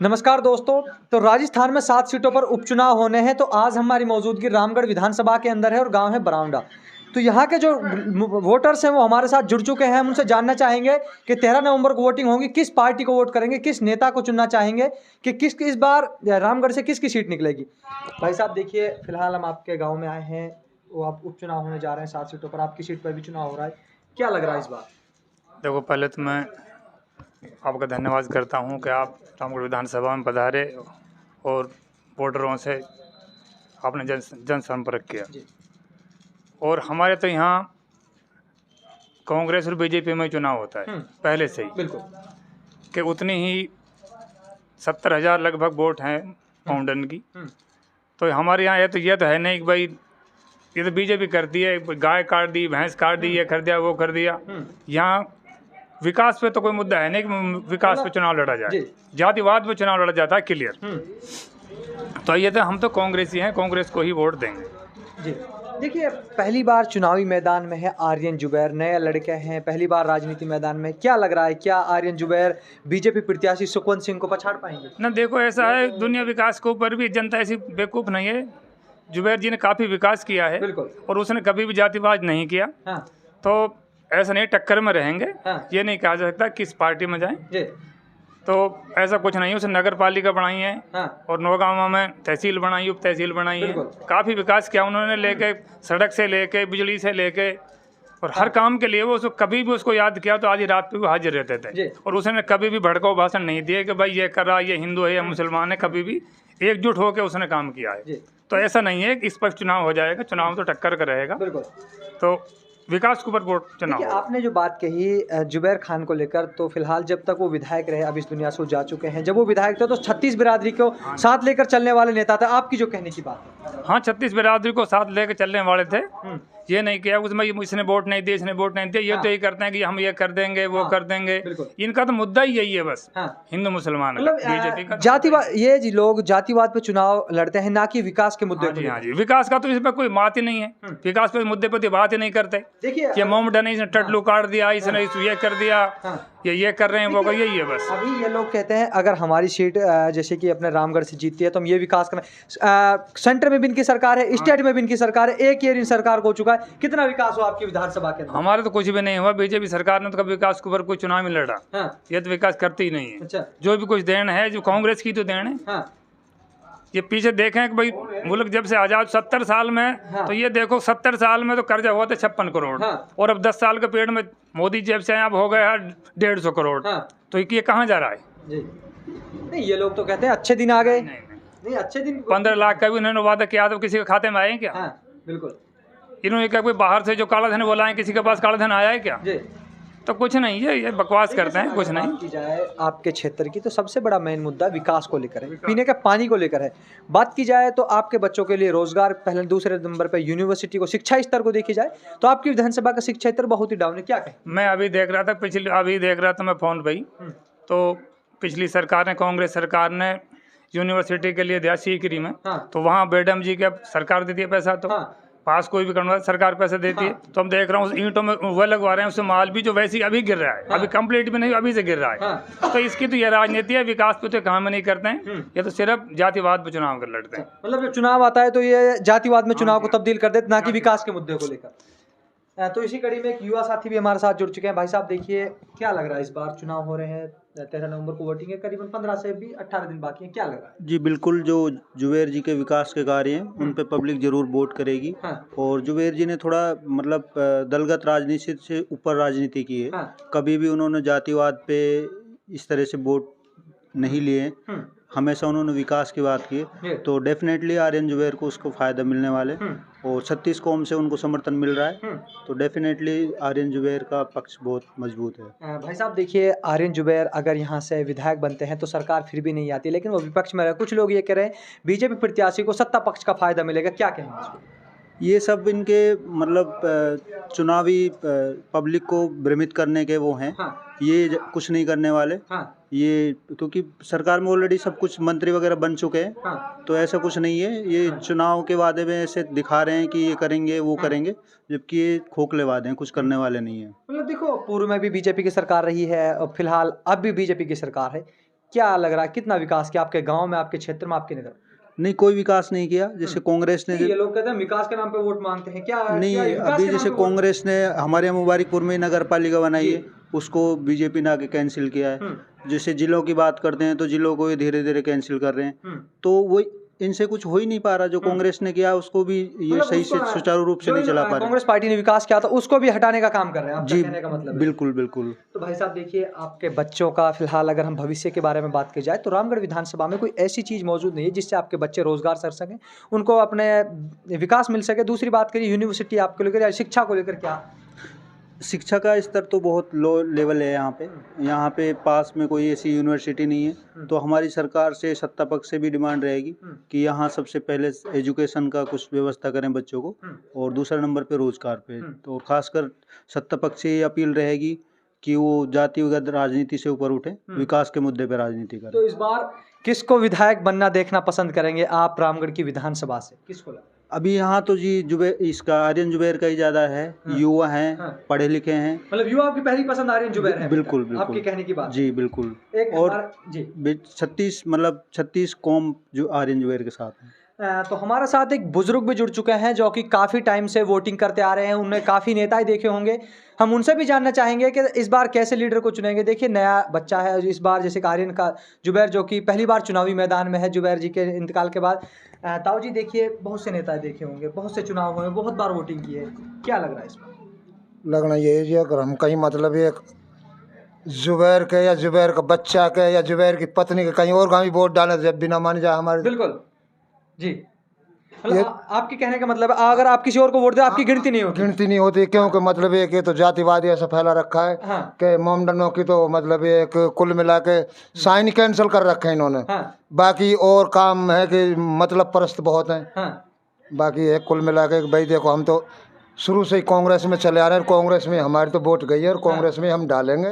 नमस्कार दोस्तों। तो राजस्थान में 7 सीटों पर उपचुनाव होने हैं। तो आज हमारी मौजूदगी रामगढ़ विधानसभा के अंदर है और गांव है बरावंडा। तो यहाँ के जो वोटर्स हैं वो हमारे साथ जुड़ चुके हैं। हम उनसे जानना चाहेंगे कि 13 नवंबर को वोटिंग होगी, किस पार्टी को वोट करेंगे, किस नेता को चुनना चाहेंगे, कि किस इस बार रामगढ़ से किसकी सीट निकलेगी। भाई साहब देखिए, फिलहाल हम आपके गाँव में आए हैं, वो आप उपचुनाव होने जा रहे हैं 7 सीटों पर, आपकी सीट पर भी चुनाव हो रहा है, क्या लग रहा है इस बार? देखो, पहले तो मैं आपका धन्यवाद करता हूं कि आप रामगढ़ विधानसभा में पधारे और वोटरों से आपने जनसंपर्क किया। और हमारे तो यहाँ कांग्रेस और बीजेपी में चुनाव होता है पहले से ही, बिल्कुल, कि उतनी ही 70,000 लगभग वोट हैं पाउंडन की। तो हमारे यहाँ ये तो है नहीं कि भाई ये तो बीजेपी करती है, गाय काट दी, भैंस काट दी, ये कर दिया, वो कर दिया। यहाँ विकास पे तो कोई मुद्दा है नहीं कि विकास पे चुनाव लड़ा जाए, जातिवाद पे चुनाव लड़ा जाता है, क्लियर। तो ये तो हम तो कांग्रेसी हैं, कांग्रेस को ही वोट देंगे जी। देखिए, पहली बार चुनावी मैदान में है आर्यन जुबैर, नए लड़के हैं, पहली बार राजनीति मैदान में, क्या लग रहा है, क्या आर्यन जुबैर बीजेपी प्रत्याशी सुखवंत सिंह को पछाड़ पाएंगे? ना, देखो ऐसा है, दुनिया विकास के ऊपर भी जनता ऐसी बेवकूफ़ नहीं है। जुबैर जी ने काफ़ी विकास किया है और उसने कभी भी जातिवाद नहीं किया। तो ऐसा नहीं टक्कर में रहेंगे, ये नहीं कहा जा सकता किस पार्टी में जाएं। तो ऐसा कुछ नहीं, उसने नगर पालिका बनाई है और नौगांव में तहसील बनाई, उप तहसील बनाई है, काफ़ी विकास किया उन्होंने, लेके सड़क से लेके बिजली से लेके और हर काम के लिए वो उसको कभी भी उसको याद किया तो आधी रात पे भी हाजिर रहते थे। और उसने कभी भी भड़काऊ भाषण नहीं दिए कि भाई ये कर रहा, ये हिंदू है या मुसलमान है, कभी भी एकजुट होकर उसने काम किया है। तो ऐसा नहीं है कि स्पष्ट चुनाव हो जाएगा, चुनाव तो टक्कर का रहेगा। तो विकास के ऊपर वोट चुनाव। आपने जो बात कही जुबैर खान को लेकर, तो फिलहाल जब तक वो विधायक रहे, अब इस दुनिया से जा चुके हैं, जब वो विधायक थे तो 36 बिरादरी को साथ लेकर चलने वाले नेता थे, आपकी जो कहने की बात है? हाँ, 36 बिरादरी को साथ लेकर चलने वाले थे। ये नहीं किया उसमें इसने वोट नहीं दिया, इसने वोट नहीं दिया, ये तो यही करते हैं कि हम ये कर देंगे, वो कर देंगे। इनका तो मुद्दा ही यही है बस, हिंदू मुसलमान, बीजेपी का जातिवाद। ये जी लोग जातिवाद पे चुनाव लड़ते हैं, ना कि विकास के मुद्दे पे। हाँ जी, विकास का तो इसमें कोई बात ही नहीं है, विकास पे मुद्दे पे बात ही नहीं करते। देखिए, ये मोमडा ने इसने टटलू काट दिया, इसने ये कर दिया, ये कर रहे हैं, वो कर, यही है बस। अभी ये लोग कहते हैं अगर हमारी सीट जैसे कि अपने रामगढ़ से जीतती है तो हम ये विकास करें। सेंटर में भी इनकी सरकार है, स्टेट में भी इनकी सरकार है, एक ईयर इन सरकार को हो चुका है, कितना विकास हुआ आपकी विधानसभा के अंदर? हमारे तो कुछ भी नहीं हुआ, बीजेपी सरकार ने तो कभी विकास के ऊपर कोई चुनाव में लड़ा। ये तो विकास करती ही नहीं है। अच्छा। जो भी कुछ देन है, जो कांग्रेस की तो देन है। ये पीछे देखें कि भाई मुल्क जब से आजाद 70 साल में, तो ये देखो 70 साल में तो कर्जा हुआ था 56 करोड़, और अब 10 साल के पीरियड में मोदी जब से अब हो गया 150 करोड़। तो ये कहाँ जा रहा है? नहीं, ये लोग तो कहते हैं अच्छे दिन आ गए। नहीं, अच्छे दिन 15 लाख का भी उन्होंने वादा किया, तो किसी के खाते में आए क्या? बिल्कुल। इन्होंने कहा कोई बाहर से जो काला धन बोला है, किसी के पास काला धन आया है क्या? तो कुछ नहीं है, ये बकवास करते हैं, कुछ नहीं। की जाए आपके क्षेत्र की, तो सबसे बड़ा मेन मुद्दा विकास को लेकर है, पीने के पानी को लेकर है। बात की जाए तो आपके बच्चों के लिए रोजगार पहले, दूसरे नंबर पे यूनिवर्सिटी को, शिक्षा स्तर को देखी जाए तो आपकी विधानसभा का शिक्षा स्तर बहुत ही डाउन है, क्या कहें? मैं अभी देख रहा था मैं फोन पे, तो पिछली सरकार ने, कांग्रेस सरकार ने यूनिवर्सिटी के लिए दिया सीकरी में। तो वहाँ मैडम जी के सरकार देती है पैसा, तो पास कोई भी करना सरकार पैसे देती है। तो हम देख रहा हूँ ईंटों में वह लगवा रहे हैं, उससे माल भी जो वैसे अभी गिर रहा है, अभी कंप्लीट भी नहीं, अभी से गिर रहा है। तो इसकी तो यह राजनीति है, विकास पे तो काम नहीं करते हैं, ये तो सिर्फ जातिवाद पे चुनाव कर लड़ते हैं। मतलब जब चुनाव आता है तो ये जातिवाद में चुनाव को तब्दील कर देते, ना कि विकास के मुद्दे को लेकर। तो इसी कड़ी में एक युवा साथी भी हमारे साथ जुड़ चुके हैं। भाई साहब देखिए, क्या लग रहा है, इस बार चुनाव हो रहे हैं, 13 नवंबर को वोटिंग है, करीबन 15 से भी 18 दिन बाकी है, क्या लग रहा है? जी बिल्कुल, जो जुबैर जी के विकास के कार्य हैं उन पे पब्लिक जरूर वोट करेगी। और जुबैर जी ने थोड़ा मतलब दलगत राजनीति से ऊपर राजनीति की है। कभी भी उन्होंने जातिवाद पे इस तरह से वोट नहीं लिए, हमेशा उन्होंने विकास की बात की। तो डेफिनेटली आर्यन जुबैर को उसको फ़ायदा मिलने वाले, और 36 कौम से उनको समर्थन मिल रहा है। तो डेफिनेटली आर्यन जुबैर का पक्ष बहुत मजबूत है। भाई साहब देखिए, आर्यन जुबैर अगर यहाँ से विधायक बनते हैं तो सरकार फिर भी नहीं आती, लेकिन वो विपक्ष में रहे। कुछ लोग ये कह रहे हैं बीजेपी प्रत्याशी को सत्ता पक्ष का फायदा मिलेगा, क्या कहेंगे इसको? ये सब इनके मतलब चुनावी पब्लिक को भ्रमित करने के वो हैं। ये कुछ नहीं करने वाले। ये क्योंकि सरकार में ऑलरेडी सब कुछ मंत्री वगैरह बन चुके हैं। तो ऐसा कुछ नहीं है, ये चुनाव के वादे में ऐसे दिखा रहे हैं कि ये करेंगे, वो करेंगे, जबकि ये खोखले वादे हैं, कुछ करने वाले नहीं है। मतलब देखो, पूर्व में भी बीजेपी की सरकार रही है और फिलहाल अब भी बीजेपी की सरकार है, क्या लग रहा है, कितना विकास किया आपके गांव में, आपके क्षेत्र में, आपके नगर? नहीं, कोई विकास नहीं किया। जैसे कांग्रेस ने ये लोग कहते हैं विकास के नाम पे वोट मांगते हैं, क्या नहीं, क्या विकास अभी के नाम जैसे पे वोट? कांग्रेस ने हमारे यहाँ मुबारकपुर में नगर पालिका बनाई है, उसको बीजेपी ने आके कैंसिल किया है। जैसे जिलों की बात करते हैं तो जिलों को ये धीरे धीरे कैंसिल कर रहे हैं। तो वो इनसे कुछ हो ही नहीं पा रहा। जो कांग्रेस ने किया उसको भी ये मतलब सही से सुचारू रूप से नहीं चला पा रहे। कांग्रेस पार्टी ने विकास किया था उसको भी हटाने का काम कर रहे हैं, आपका कहने का मतलब है। बिल्कुल बिल्कुल। तो भाई साहब देखिए, आपके बच्चों का फिलहाल अगर हम भविष्य के बारे में बात की जाए तो रामगढ़ विधानसभा में कोई ऐसी चीज़ मौजूद नहीं है जिससे आपके बच्चे रोजगार कर सकें, उनको अपने विकास मिल सके। दूसरी बात करिए यूनिवर्सिटी आपको लेकर या शिक्षा को लेकर, क्या? शिक्षा का स्तर तो बहुत लो लेवल है यहाँ पे पास में कोई ऐसी यूनिवर्सिटी नहीं है। तो हमारी सरकार से, सत्ता पक्ष से भी डिमांड रहेगी कि यहाँ सबसे पहले एजुकेशन का कुछ व्यवस्था करें बच्चों को, और दूसरा नंबर पे रोजगार पे। तो खासकर सत्ता पक्ष से ये अपील रहेगी कि वो जातिगत राजनीति से ऊपर उठे, विकास के मुद्दे पे राजनीति करें। तो इस बार किसको विधायक बनना देखना पसंद करेंगे आप रामगढ़ की विधानसभा से, किसको लगता है? अभी यहाँ तो जी जुबैर, इसका आर्यन जुबैर का ही ज्यादा है। युवा हैं, पढ़े लिखे हैं। मतलब युवा की पहली पसंद आर्यन जुबैर है? बिल्कुल बिल्कुल, आपके कहने की बात जी बिल्कुल। एक और जी 36 कौम जो आर्यन जुबैर के साथ हैं। तो हमारे साथ एक बुजुर्ग भी जुड़ चुके हैं जो कि काफ़ी टाइम से वोटिंग करते आ रहे हैं, उन्होंने काफ़ी नेता ही देखे होंगे। हम उनसे भी जानना चाहेंगे कि इस बार कैसे लीडर को चुनेंगे। देखिए नया बच्चा है इस बार, जैसे आर्यन का जुबैर जो कि पहली बार चुनावी मैदान में है जुबैर जी के इंतकाल के बाद। ताऊ जी देखिए, बहुत से नेता देखे होंगे, बहुत से चुनाव हुए, बहुत बार वोटिंग की है, क्या लग रहा है इस बार? लगना ये है जी, अगर हम कहीं मतलब एक जुबैर के या जुबैर का बच्चा के या जुबैर की पत्नी के कहीं और गाँव वोट डालें जब भी ना मान जाए हमारे। बिल्कुल जी, मतलब आपके कहने का मतलब है अगर आप किसी और को वोट दें आपकी गिनती नहीं होती? गिनती नहीं होती, क्योंकि मतलब एक ये तो जातिवादी ऐसा फैला रखा है कि मोमडनों की तो मतलब एक कुल मिला के साइन कैंसिल कर रखे हैं इन्होंने। बाकी और काम है कि मतलब परस्त बहुत हैं। बाकी एक कुल मिला के भाई देखो, हम तो शुरू से ही कांग्रेस में चले आ रहे हैं, कांग्रेस में हमारी तो वोट गई है और कांग्रेस में हम डालेंगे।